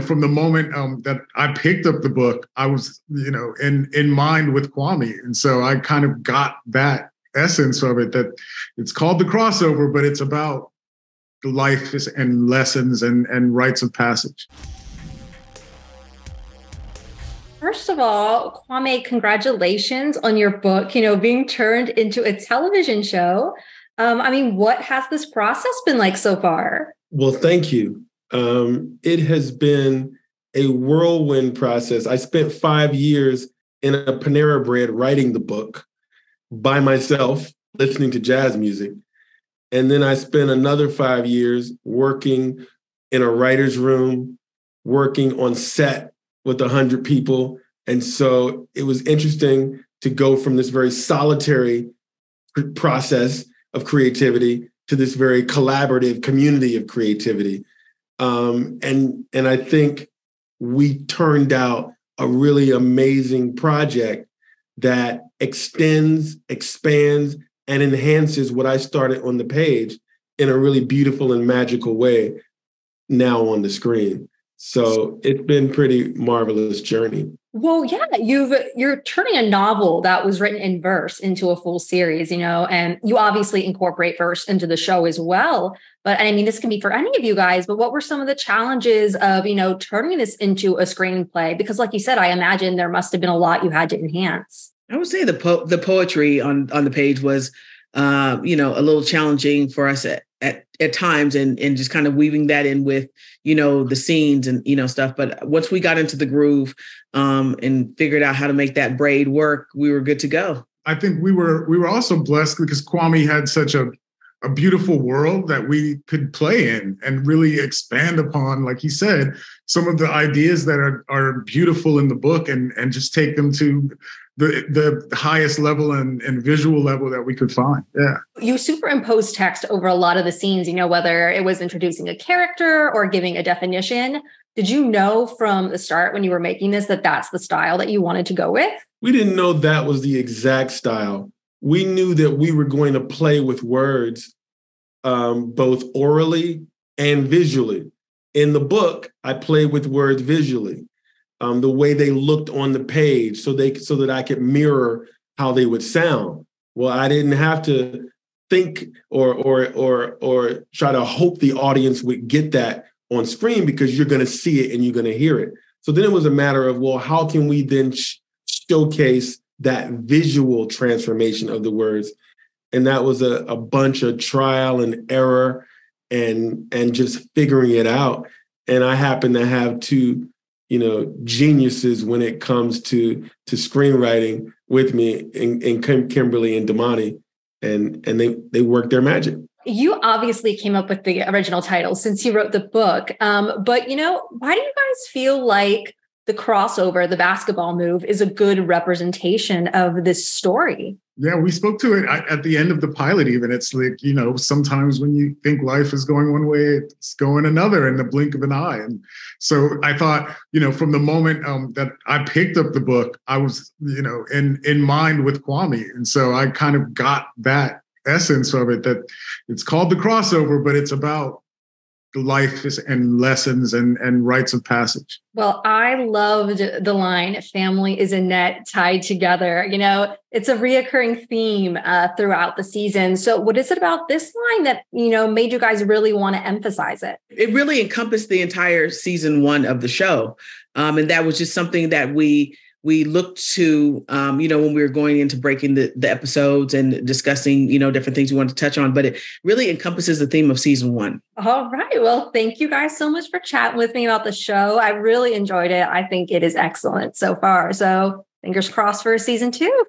from the moment that I picked up the book, I was, in mind with Kwame. And so I kind of got that essence of it, that it's called The Crossover, but it's about life and lessons and rites of passage. First of all, Kwame, congratulations on your book, being turned into a television show. What has this process been like so far? Well, thank you. It has been a whirlwind process. I spent 5 years in a Panera Bread writing the book by myself, listening to jazz music. And then I spent another 5 years working in a writer's room, working on set with 100 people. And so it was interesting to go from this very solitary process of creativity to this very collaborative community of creativity. And I think we turned out a really amazing project that extends, expands, and enhances what I started on the page in a really beautiful and magical way now on the screen. So it's been a pretty marvelous journey. Well, yeah, you're turning a novel that was written in verse into a full series, and you obviously incorporate verse into the show as well. But this can be for any of you guys, but what were some of the challenges of, turning this into a screenplay? Because like you said, I imagine there must have been a lot you had to enhance. I would say the poetry on the page was, a little challenging for us at times, and just kind of weaving that in with, the scenes and, stuff. But once we got into the groove and figured out how to make that braid work, we were good to go. I think we were also blessed because Kwame had such a beautiful world that we could play in and really expand upon, like he said, some of the ideas that are beautiful in the book and just take them to the highest level and visual level that we could find. Yeah. You superimpose text over a lot of the scenes, whether it was introducing a character or giving a definition. Did you know from the start when you were making this that that's the style that you wanted to go with? We didn't know that was the exact style. We knew that we were going to play with words, both orally and visually. In the book, I played with words visually. The way they looked on the page so that I could mirror how they would sound. Well, I didn't have to think or try to hope the audience would get that on screen because you're going to see it and you're going to hear it. So then it was a matter of, well, how can we then showcase that visual transformation of the words? And that was a bunch of trial and error and just figuring it out. And I happen to have two geniuses when it comes to screenwriting with me in Kimberly and Damani, and they work their magic. You obviously came up with the original title since you wrote the book. But why do you guys feel like The Crossover, the basketball move, is a good representation of this story? Yeah, we spoke to it at the end of the pilot even. It's like, sometimes when you think life is going one way, it's going another in the blink of an eye. And so I thought, from the moment that I picked up the book, I was, in mind with Kwame. And so I kind of got that essence of it, that it's called The Crossover, but it's about life and lessons and rites of passage. Well, I loved the line, family is a net tied together. It's a reoccurring theme throughout the season. So what is it about this line that, made you guys really want to emphasize it? It really encompassed the entire season 1 of the show. And that was just something that we looked to, when we were going into breaking the episodes and discussing, different things we wanted to touch on, but it really encompasses the theme of season 1. All right. Well, thank you guys so much for chatting with me about the show. I really enjoyed it. I think it is excellent so far. So fingers crossed for season 2.